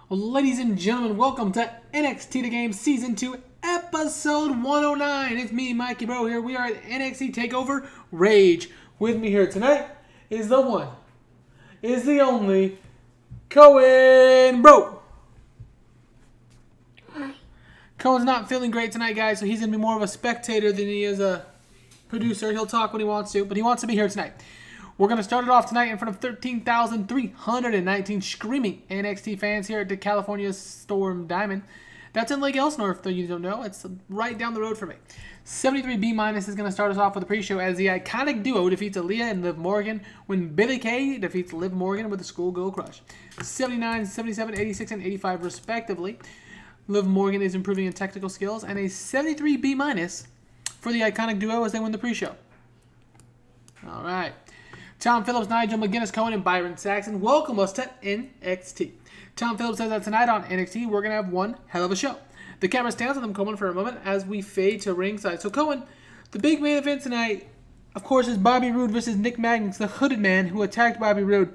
Ladies and gentlemen, welcome to NXT The Game Season 2, Episode 109. It's me, Mikey Bro, here. We are at NXT TakeOver Rage. With me here tonight is the one, is the only, Cohen Bro. Hi. Cohen's not feeling great tonight, guys, so he's going to be more of a spectator than he is a producer. He'll talk when he wants to, but he wants to be here tonight. We're going to start it off tonight in front of 13,319 screaming NXT fans here at the California Storm Diamond. That's in Lake Elsinore, if you don't know. It's right down the road for me. 73B- is going to start us off with a pre-show as the iconic duo defeats Aaliyah and Liv Morgan when Billie Kay defeats Liv Morgan with a schoolgirl crush. 79, 77, 86, and 85 respectively. Liv Morgan is improving in technical skills, and a 73B- for the iconic duo as they win the pre-show. All right. Tom Phillips, Nigel McGuinness, Cohen, and Byron Saxon welcome us to NXT. Tom Phillips says that tonight on NXT, we're going to have one hell of a show. The camera stands on them, Cohen, for a moment as we fade to ringside. So, Cohen, the big main event tonight, of course, is Bobby Roode versus Nick Magnus, the hooded man who attacked Bobby Roode.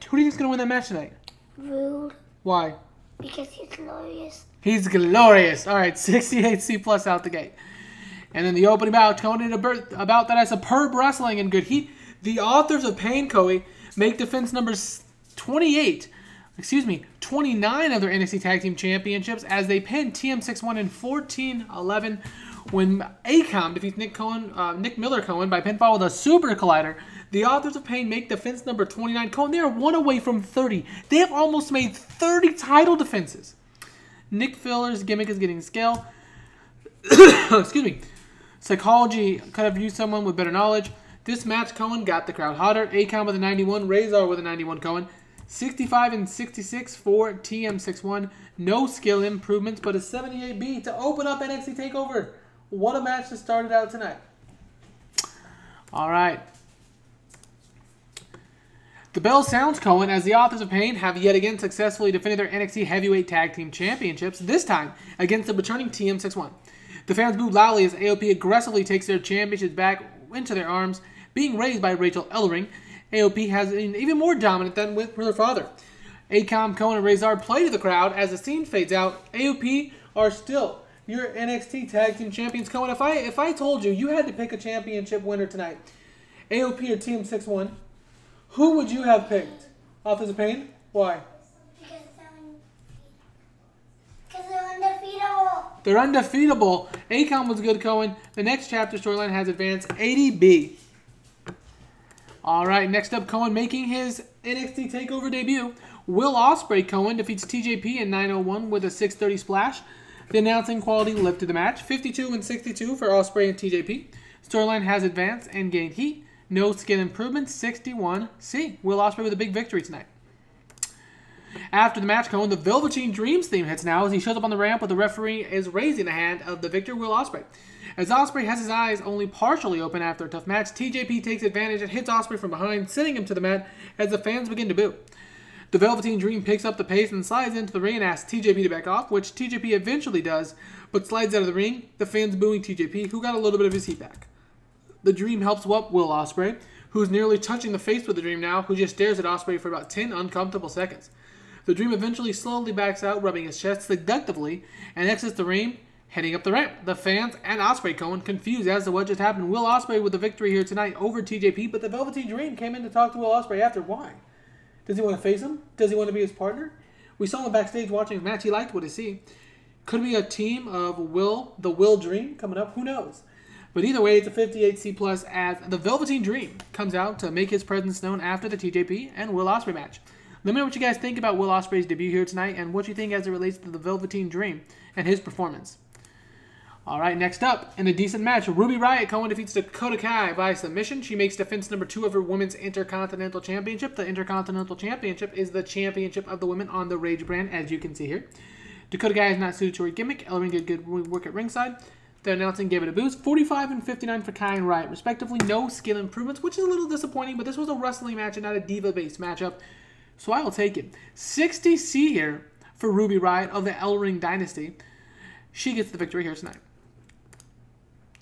Who do you think is going to win that match tonight? Roode. Why? Because he's glorious. He's glorious. All right, 68C+ out the gate. And then the opening bout, Cohen, in a bout that has superb wrestling and good heat. The authors of Pain, Coey, make defense numbers 29 of their NXT Tag Team Championships as they pin TM61 in 14-11 when Akam defeats Nick Miller Cohen by pinfall with a Super Collider. The authors of Pain make defense number 29. Cohen, they are one away from 30. They have almost made 30 title defenses. Nick Filler's gimmick is getting scale. Excuse me. Psychology could have used someone with better knowledge. This match, Cohen, got the crowd hotter. Akam with a 91, Razor with a 91, Cohen. 65 and 66 for TM61. No skill improvements, but a 78B to open up NXT TakeOver. What a match to start it out tonight. All right. The bell sounds, Cohen, as the authors of Pain have yet again successfully defended their NXT Heavyweight Tag Team Championships, this time against the returning TM61. The fans boo loudly as AOP aggressively takes their championships back into their arms, being raised by Rachel Ellering. AOP has been even more dominant than with her father. Akam, Cohen, and Razor play to the crowd as the scene fades out. AOP are still your NXT Tag Team Champions. Cohen, if I told you had to pick a championship winner tonight, AOP or TM61, who would you have picked? Authors of Pain? Why? Because they're undefeatable. They're undefeatable. Akam was good, Cohen. The next chapter storyline has advanced 80B. All right, next up, Cohen making his NXT TakeOver debut. Will Ospreay, Cohen, defeats TJP in 901 with a 630 splash. The announcing quality lifted the match. 52 and 62 for Ospreay and TJP. Storyline has advanced and gained heat. No skill improvements, 61C. Will Ospreay with a big victory tonight. After the match, Cohen, the Velveteen Dreams theme hits now as he shows up on the ramp, but the referee is raising the hand of the victor, Will Ospreay. As Ospreay has his eyes only partially open after a tough match, TJP takes advantage and hits Ospreay from behind, sending him to the mat as the fans begin to boo. The Velveteen Dream picks up the pace and slides into the ring and asks TJP to back off, which TJP eventually does, but slides out of the ring, the fans booing TJP, who got a little bit of his heat back. The Dream helps whoop Will Ospreay, who's nearly touching the face with the Dream now, who just stares at Ospreay for about 10 uncomfortable seconds. The Dream eventually slowly backs out, rubbing his chest seductively, and exits the ring, heading up the ramp. The fans and Ospreay, Cohen, confused as to what just happened. Will Ospreay with the victory here tonight over TJP, but the Velveteen Dream came in to talk to Will Ospreay after. Why? Does he want to face him? Does he want to be his partner? We saw him backstage watching his match. He liked what he see. Could be a team of the Will Dream coming up. Who knows? But either way, it's a 58C+ as the Velveteen Dream comes out to make his presence known after the TJP and Will Ospreay match. Let me know what you guys think about Will Ospreay's debut here tonight and what you think as it relates to the Velveteen Dream and his performance. Alright, next up, in a decent match, Ruby Riott Cohen defeats Dakota Kai by submission. She makes defense number 2 of her Women's Intercontinental Championship. The Intercontinental Championship is the championship of the women on the Rage brand, as you can see here. Dakota Kai is not suited to her gimmick. Ellering did good work at ringside. The announcing gave it a boost. 45 and 59 for Kai and Riot, respectively. No skill improvements, which is a little disappointing, but this was a wrestling match and not a Diva-based matchup, so I will take it. 60C here for Ruby Riot of the L-Ring Dynasty. She gets the victory here tonight.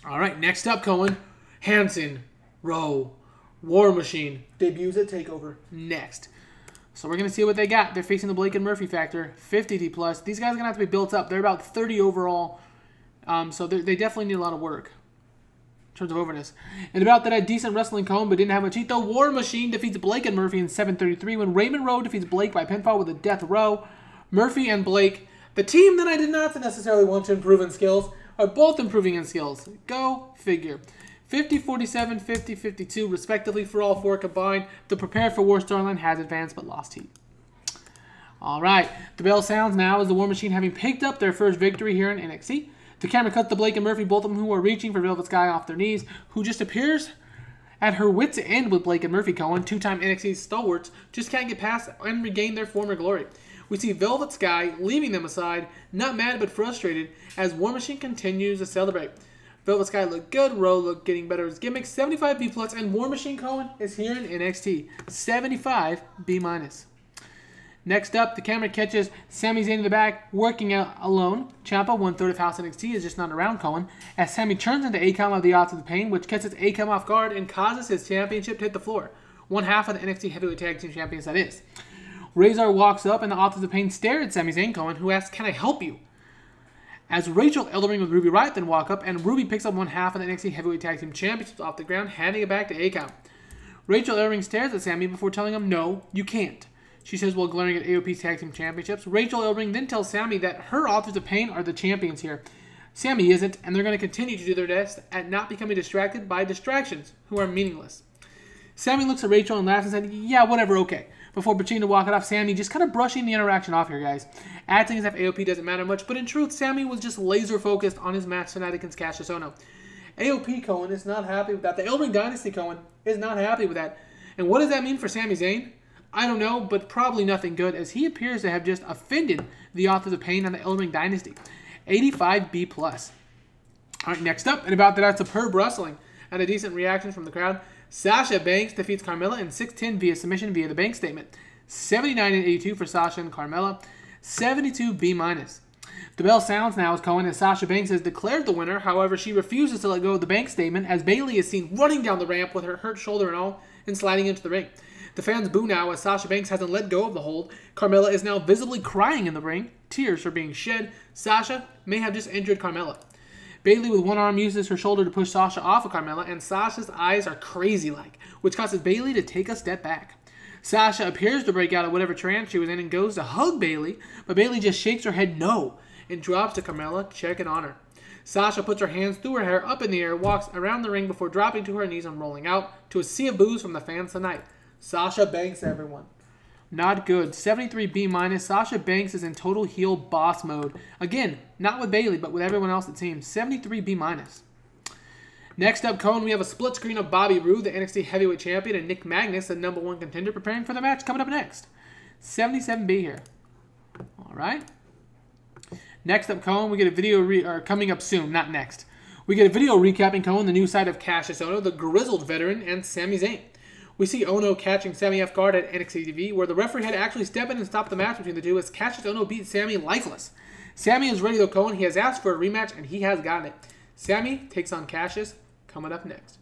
All right, next up, Cohen. Hanson, Rowe, War Machine debuts at TakeOver next. So we're going to see what they got. They're facing the Blake and Murphy factor, 50D plus. These guys are going to have to be built up. They're about 30 overall, so they definitely need a lot of work in terms of overness. And about that, had decent wrestling, Cohen, but didn't have much heat. The War Machine defeats Blake and Murphy in 7:33 when Raymond Rowe defeats Blake by pinfall with a death row. Murphy and Blake, the team that I did not necessarily want to improve in skills, are both improving in skills. Go figure. 50-47, 50-52, respectively, for all four combined. The Prepare for War storyline has advanced but lost heat. All right, the bell sounds now as the War Machine having picked up their first victory here in NXT. The camera cuts to Blake and Murphy, both of them who are reaching for Velvet Sky off their knees, who just appears at her wits' end with Blake and Murphy, Cohen, two-time NXT stalwarts, just can't get past and regain their former glory. We see Velvet Sky leaving them aside, not mad but frustrated, as War Machine continues to celebrate. Velvet Sky looked good, Rowe looked getting better as gimmicks, 75 B+, and War Machine, Cohen, is here in NXT, 75 B-. Next up, the camera catches Sami Zayn in the back, working out alone. Ciampa, 1/3 of House NXT, is just not around, Cohen, as Sami turns into Akam of the Odds of the Pain, which catches Akam off guard and causes his championship to hit the floor. One half of the NXT Heavyweight Tag Team Champions, that is. Razor walks up and the Authors of Pain stare at Sami Zayn, Cohen, who asks, "Can I help you?" As Rachel Ellering with Ruby Riot then walk up, and Ruby picks up one half of the NXT Heavyweight Tag Team Championships off the ground, handing it back to Akam. Rachel Ellering stares at Sami before telling him, "No, you can't." She says while glaring at AOP's Tag Team Championships. Rachel Ellering then tells Sami that her Authors of Pain are the champions here. Sami isn't, and they're going to continue to do their best at not becoming distracted by distractions, who are meaningless. Sami looks at Rachel and laughs and says, "Yeah, whatever, okay." Before proceeding to walk it off, Sami just kind of brushing the interaction off here, guys. Acting as if AOP doesn't matter much, but in truth, Sami was just laser focused on his match tonight against Cassius Ohno. AOP, Cohen, is not happy with that. The Ellering Dynasty, Cohen, is not happy with that. And what does that mean for Sami Zayn? I don't know, but probably nothing good, as he appears to have just offended the Authors of Pain on the Ellering Dynasty. 85 B+. All right, next up, and about that, superb wrestling and a decent reaction from the crowd. Sasha Banks defeats Carmella in 6-10 via submission via the bank statement. 79 and 82 for Sasha and Carmella. 72 B-. The bell sounds now as Cohen as Sasha Banks has declared the winner. However, she refuses to let go of the bank statement as Bayley is seen running down the ramp with her hurt shoulder and all and sliding into the ring. The fans boo now as Sasha Banks hasn't let go of the hold. Carmella is now visibly crying in the ring. Tears are being shed. Sasha may have just injured Carmella. Bayley with one arm uses her shoulder to push Sasha off of Carmella, and Sasha's eyes are crazy-like, which causes Bayley to take a step back. Sasha appears to break out of whatever trance she was in and goes to hug Bayley, but Bayley just shakes her head no and drops to Carmella, checking on her. Sasha puts her hands through her hair up in the air, walks around the ring before dropping to her knees and rolling out to a sea of boos from the fans tonight. Sasha Banks, everyone. Not good. 73 B-. Sasha Banks is in total heel boss mode. Again, not with Bayley, but with everyone else it seems. 73 B-. Next up, Cohen, we have a split screen of Bobby Roode, the NXT Heavyweight Champion, and Nick Magnus, the #1 contender, preparing for the match coming up next. 77 B here. All right. Next up, Cohen, we get a video coming up soon, not next. We get a video recapping, Cohen, the new side of Cassius Ohno, the grizzled veteran, and Sami Zayn. We see Ohno catching Sami off guard at NXT TV, where the referee had to actually step in and stop the match between the two as Cassius Ohno beat Sami lifeless. Sami is ready though, Cohen. He has asked for a rematch, and he has gotten it. Sami takes on Cassius, coming up next.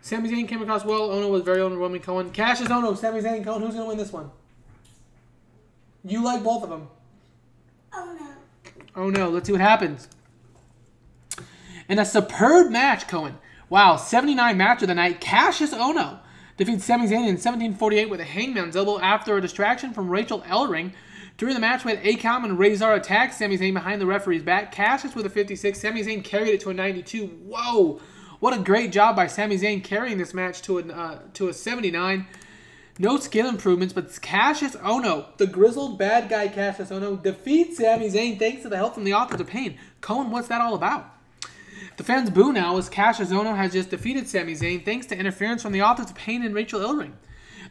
Sami Zayn came across well. Ohno was very overwhelming, Cohen. Cassius Ohno, Sami Zayn, Cohen. Who's going to win this one? You like both of them. Oh no. Oh no, let's see what happens. In a superb match, Cohen. Wow, 79 match of the night. Cassius Ohno defeats Sami Zayn in 17:48 with a hangman's elbow after a distraction from Rachel Ellering. During the match, we had Akam and Razor attack Sami Zayn behind the referee's back. Cassius with a 56. Sami Zayn carried it to a 92. Whoa! What a great job by Sami Zayn carrying this match to a 79. No skill improvements, but Cassius Ohno, the grizzled bad guy Cassius Ohno, defeats Sami Zayn thanks to the help from the Authors of Pain. Cohen, what's that all about? The fans boo now as Cassius Ohno has just defeated Sami Zayn thanks to interference from the Authors of Pain and Rachel Ellering.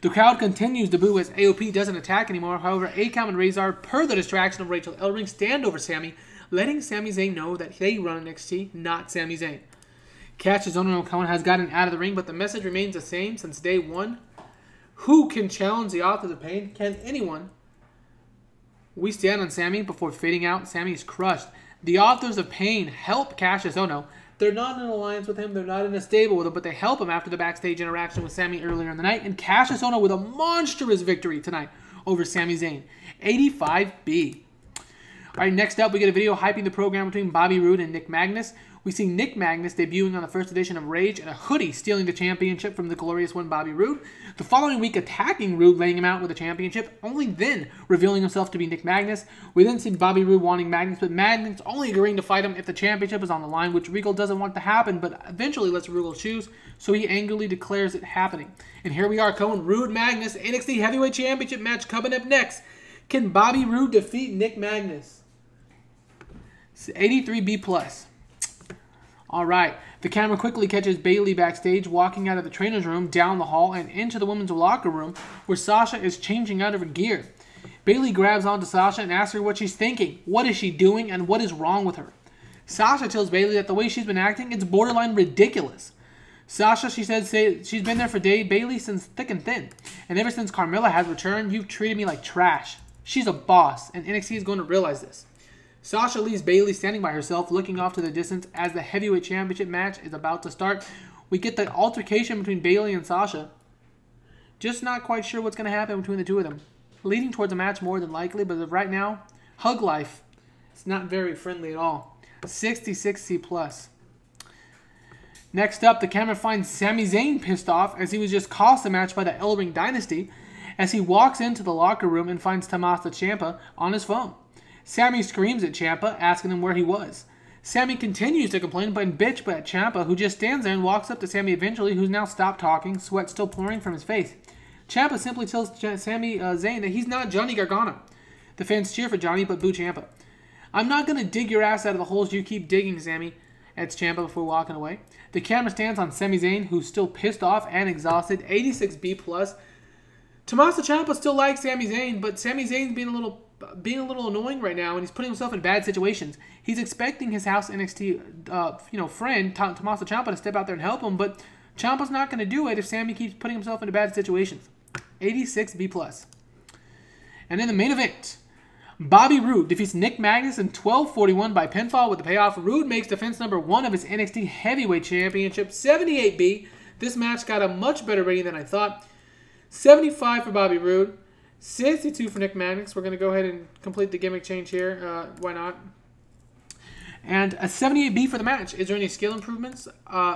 The crowd continues to boo as AOP doesn't attack anymore. However, Akam and Razor, per the distraction of Rachel Ellering, stand over Sami, letting Sami Zayn know that they run NXT, not Sami Zayn. Cassius Ohno and Cohen has gotten out of the ring, but the message remains the same since day one. Who can challenge the Authors of Pain? Can anyone? We stand on Sami before fading out. Sami is crushed. The Authors of Pain help Cassius Ohno. They're not in an alliance with him. They're not in a stable with him, but they help him after the backstage interaction with Sami earlier in the night. And Cassius Ohno with a monstrous victory tonight over Sami Zayn. 85B. All right, next up, we get a video hyping the program between Bobby Roode and Nick Magnus. We see Nick Magnus debuting on the first edition of Rage in a hoodie, stealing the championship from the glorious one Bobby Roode. The following week, attacking Roode, laying him out with the championship, only then revealing himself to be Nick Magnus. We then see Bobby Roode wanting Magnus, but Magnus only agreeing to fight him if the championship is on the line, which Regal doesn't want to happen, but eventually lets Regal choose, so he angrily declares it happening. And here we are, Cohen, Roode Magnus, NXT Heavyweight Championship match coming up next. Can Bobby Roode defeat Nick Magnus? 83B+. All right, the camera quickly catches Bayley backstage, walking out of the trainer's room, down the hall, and into the women's locker room, where Sasha is changing out of her gear. Bayley grabs onto Sasha and asks her what she's thinking, what is she doing, and what is wrong with her. Sasha tells Bayley that the way she's been acting, it's borderline ridiculous. Sasha, she said, she's been there for Bayley since thick and thin, and ever since Carmella has returned, you've treated me like trash. She's a boss, and NXT is going to realize this. Sasha leaves Bayley standing by herself, looking off to the distance as the heavyweight championship match is about to start. We get the altercation between Bayley and Sasha. Just not quite sure what's going to happen between the two of them. Leading towards a match more than likely, but as of right now, hug life. It's not very friendly at all. 66C+. Next up, the camera finds Sami Zayn pissed off as he was just cost the match by the El Ring Dynasty as he walks into the locker room and finds Tommaso Ciampa on his phone. Sami screams at Ciampa, asking him where he was. Sami continues to complain and bitch at Ciampa, who just stands there and walks up to Sami eventually, who's now stopped talking, sweat still pouring from his face. Ciampa simply tells Sami Zayn that he's not Johnny Gargano. The fans cheer for Johnny, but boo Ciampa. I'm not going to dig your ass out of the holes you keep digging, Sami, adds Ciampa before walking away. The camera stands on Sami Zayn, who's still pissed off and exhausted. 86B+. Tommaso Ciampa still likes Sami Zayn, but Sami Zayn's being a little annoying right now, and he's putting himself in bad situations. He's expecting his house NXT friend Tommaso Ciampa to step out there and help him, but Ciampa's not going to do it if Sami keeps putting himself into bad situations. 86B+. And in the main event, Bobby Roode defeats Nick Magnus in 12:41 by pinfall with the payoff. Roode makes defense number 1 of his NXT Heavyweight Championship. 78B. This match got a much better rating than I thought. 75 for Bobby Roode. 62 for Nick Magnus. We're going to go ahead and complete the gimmick change here. Why not? And a 78B for the match. Is there any skill improvements?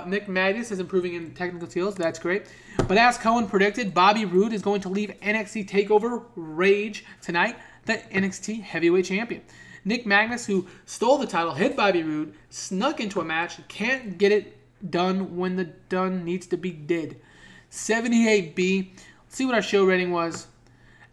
Nick Magnus is improving in technical skills. That's great. But as Cohen predicted, Bobby Roode is going to leave NXT TakeOver Rage tonight, the NXT Heavyweight Champion. Nick Magnus, who stole the title, hit Bobby Roode, snuck into a match, can't get it done when the done needs to be did. 78B. Let's see what our show rating was.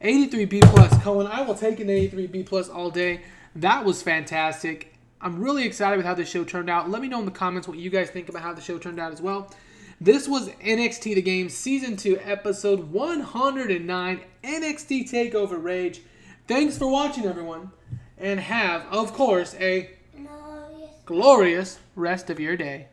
83B+. Cohen, I will take an 83B+ all day. That was fantastic. I'm really excited with how this show turned out. Let me know in the comments what you guys think about how the show turned out as well. This was NXT The Game Season 2, Episode 109, NXT TakeOver Rage. Thanks for watching, everyone. And have, of course, a glorious rest of your day.